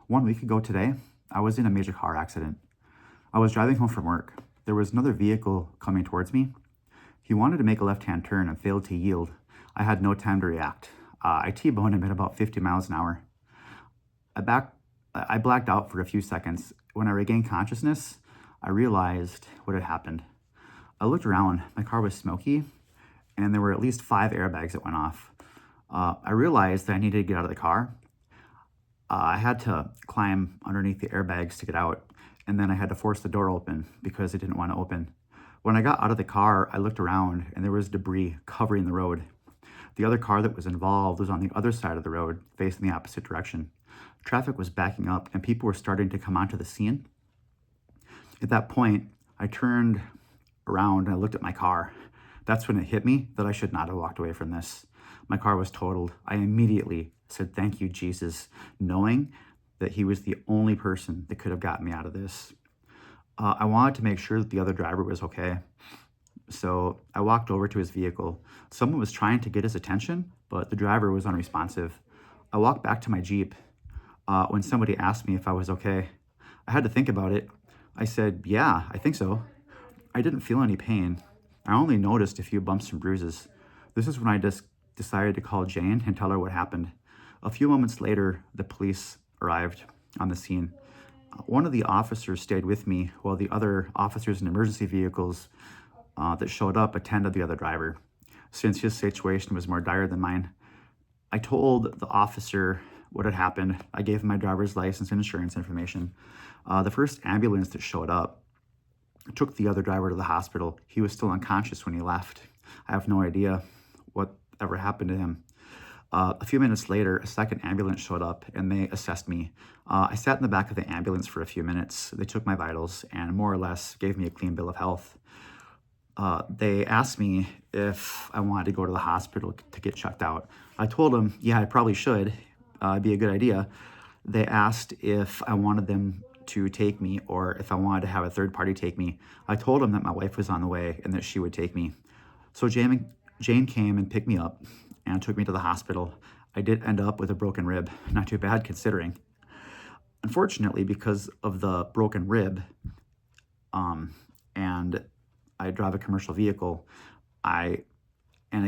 1 week ago today, I was in a major car accident. I was driving home from work. There was another vehicle coming towards me. He wanted to make a left-hand turn and failed to yield. I had no time to react. I T-boned him at about 50 miles an hour. I blacked out for a few seconds. When I regained consciousness, I realized what had happened. I looked around. My car was smoky, and there were at least 5 airbags that went off. I realized that I needed to get out of the car. I had to climb underneath the airbags to get out, and then I had to force the door open because it didn't want to open. When I got out of the car, I looked around, and there was debris covering the road. The other car that was involved was on the other side of the road, facing the opposite direction. Traffic was backing up, and people were starting to come onto the scene. At that point, I turned around and I looked at my car. That's when it hit me that I should not have walked away from this. My car was totaled. I immediately said, "Thank you, Jesus," knowing that he was the only person that could have gotten me out of this. I wanted to make sure that the other driver was okay. So I walked over to his vehicle. Someone was trying to get his attention, but the driver was unresponsive. I walked back to my Jeep when somebody asked me if I was okay. I had to think about it. I said, "Yeah, I think so." I didn't feel any pain. I only noticed a few bumps and bruises. This is when I just decided to call Jane and tell her what happened. A few moments later, the police arrived on the scene. One of the officers stayed with me while the other officers in emergency vehicles that showed up attended the other driver, since his situation was more dire than mine. I told the officer what had happened. I gave him my driver's license and insurance information. The first ambulance that showed up took the other driver to the hospital. He was still unconscious when he left. I have no idea what ever happened to him. A few minutes later, a second ambulance showed up and they assessed me. I sat in the back of the ambulance for a few minutes. They took my vitals and more or less gave me a clean bill of health. They asked me if I wanted to go to the hospital to get checked out. I told them, yeah, I probably should. It'd be a good idea. They asked if I wanted them to take me or if I wanted to have a third party take me. I told them that my wife was on the way and that she would take me. So Jane came and picked me up and took me to the hospital. I did end up with a broken rib. Not too bad considering. Unfortunately, because of the broken rib, and I drive a commercial vehicle, I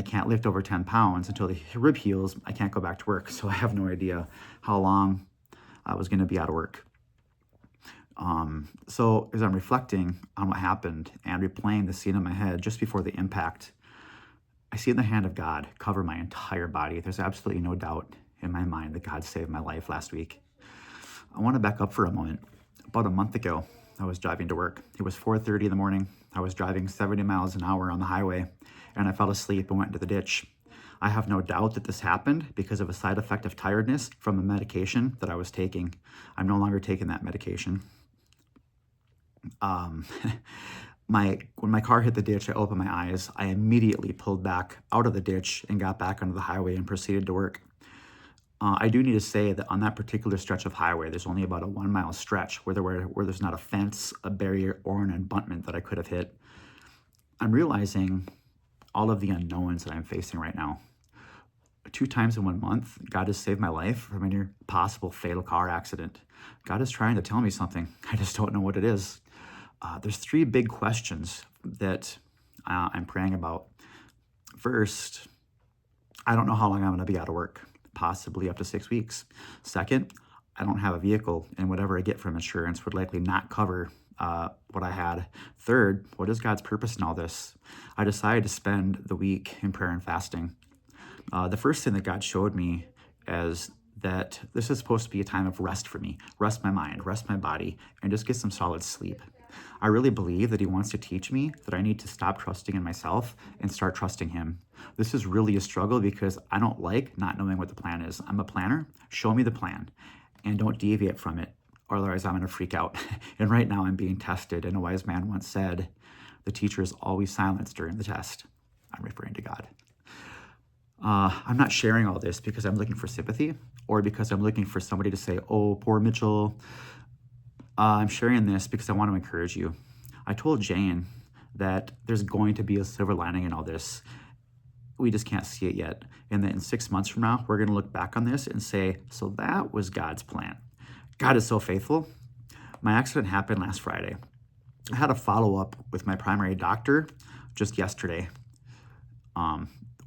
can't lift over 10 pounds until the rib heals. I can't go back to work. So I have no idea how long I was going to be out of work. So as I'm reflecting on what happened and replaying the scene in my head just before the impact, I see the hand of God cover my entire body. There's absolutely no doubt in my mind that God saved my life last week. I want to back up for a moment. About a month ago, I was driving to work. It was 4:30 in the morning. I was driving 70 miles an hour on the highway, and I fell asleep and went into the ditch. I have no doubt that this happened because of a side effect of tiredness from a medication that I was taking. I'm no longer taking that medication. When my car hit the ditch, I opened my eyes. I immediately pulled back out of the ditch and got back onto the highway and proceeded to work. I do need to say that on that particular stretch of highway, there's only about a 1 mile stretch where there's not a fence, a barrier, or an abutment that I could have hit. I'm realizing all of the unknowns that I'm facing right now. 2 times in 1 month, God has saved my life from a near possible fatal car accident. God is trying to tell me something. I just don't know what it is. There's 3 big questions that I'm praying about. First, I don't know how long I'm going to be out of work, possibly up to 6 weeks. Second, I don't have a vehicle, and whatever I get from insurance would likely not cover what I had. Third, what is God's purpose in all this? I decided to spend the week in prayer and fasting. The first thing that God showed me is that this is supposed to be a time of rest for me. Rest my mind, rest my body, and just get some solid sleep. I really believe that he wants to teach me that I need to stop trusting in myself and start trusting him. This is really a struggle because I don't like not knowing what the plan is. I'm a planner. Show me the plan and don't deviate from it, or otherwise I'm going to freak out. And right now I'm being tested. And a wise man once said, the teacher is always silenced during the test. I'm referring to God. I'm not sharing all this because I'm looking for sympathy or because I'm looking for somebody to say, oh, poor Mitchell. I'm sharing this because I want to encourage you. I told Jane that there's going to be a silver lining in all this. We just can't see it yet. And that in 6 months from now, we're going to look back on this and say, so that was God's plan. God is so faithful. My accident happened last Friday. I had a follow-up with my primary doctor just yesterday,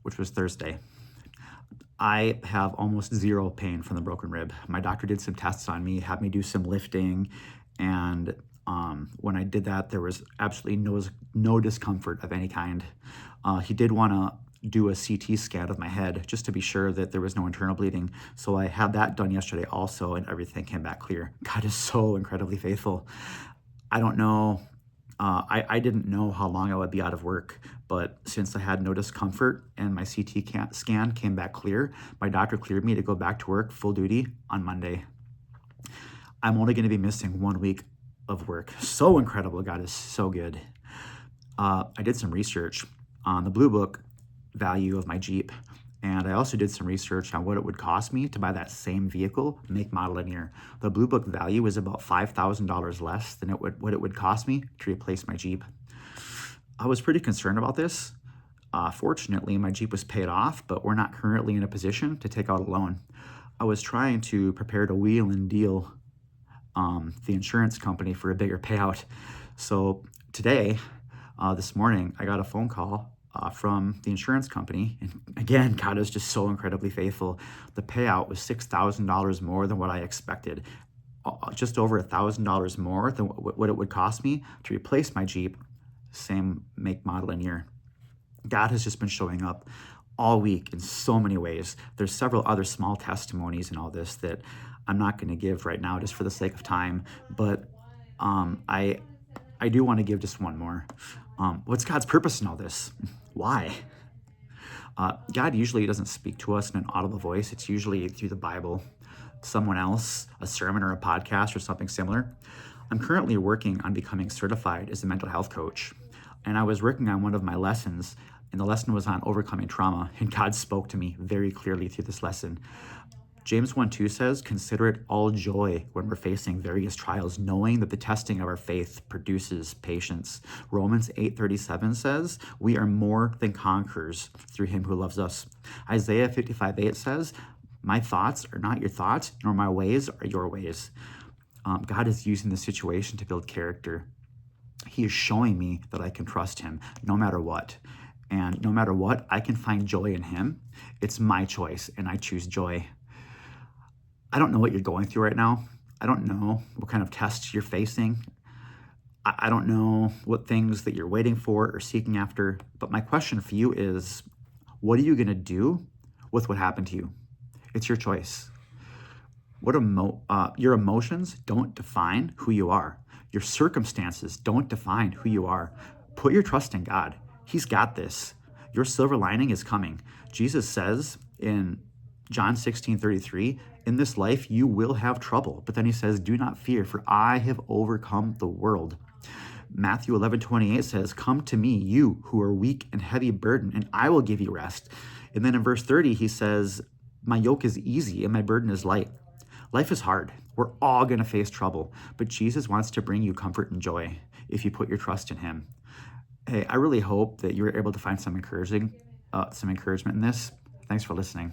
which was Thursday. I have almost zero pain from the broken rib. My doctor did some tests on me, had me do some lifting, and when I did that, there was absolutely no discomfort of any kind. He did want to do a CT scan of my head just to be sure that there was no internal bleeding. So I had that done yesterday also, and everything came back clear. God is so incredibly faithful. I don't know. I didn't know how long I would be out of work, but since I had no discomfort and my CT scan came back clear, my doctor cleared me to go back to work full duty on Monday. I'm only going to be missing 1 week of work. So incredible. God is so good. I did some research on the Blue Book value of my Jeep, and I also did some research on what it would cost me to buy that same vehicle, make, model, and year. The Blue Book value is about $5,000 less than what it would cost me to replace my Jeep. I was pretty concerned about this. Fortunately, my Jeep was paid off, but we're not currently in a position to take out a loan. I was trying to prepare to wheel and deal the insurance company for a bigger payout. So today, this morning, I got a phone call from the insurance company. And again, God is just so incredibly faithful. The payout was $6,000 more than what I expected. Just over $1,000 more than what it would cost me to replace my Jeep, same make, model, and year. God has just been showing up all week in so many ways. There's several other small testimonies in all this that I'm not going to give right now just for the sake of time, but I do want to give just one more. What's God's purpose in all this? Why? God usually doesn't speak to us in an audible voice. It's usually through the Bible, someone else, a sermon or a podcast or something similar. I'm currently working on becoming certified as a mental health coach, and I was working on one of my lessons, and the lesson was on overcoming trauma, and God spoke to me very clearly through this lesson. James 1:2 says, "Consider it all joy when we're facing various trials, knowing that the testing of our faith produces patience." Romans 8:37 says, "We are more than conquerors through him who loves us." Isaiah 55:8 says, "My thoughts are not your thoughts, nor my ways are your ways." God is using the situation to build character. He is showing me that I can trust him no matter what. And no matter what, I can find joy in him. It's my choice, and I choose joy. I don't know what you're going through right now. I don't know what kind of tests you're facing. I don't know what things that you're waiting for or seeking after. But my question for you is, what are you going to do with what happened to you? It's your choice. Your emotions don't define who you are. Your circumstances don't define who you are. Put your trust in God. He's got this. Your silver lining is coming. Jesus says in John 16:33, "In this life you will have trouble." But then he says, "Do not fear, for I have overcome the world." Matthew 11:28 says, "Come to me, you who are weak and heavy burdened, and I will give you rest." And then in verse 30, he says, "My yoke is easy and my burden is light." Life is hard. We're all going to face trouble, but Jesus wants to bring you comfort and joy if you put your trust in him. Hey, I really hope that you were able to find some encouragement in this. Thanks for listening.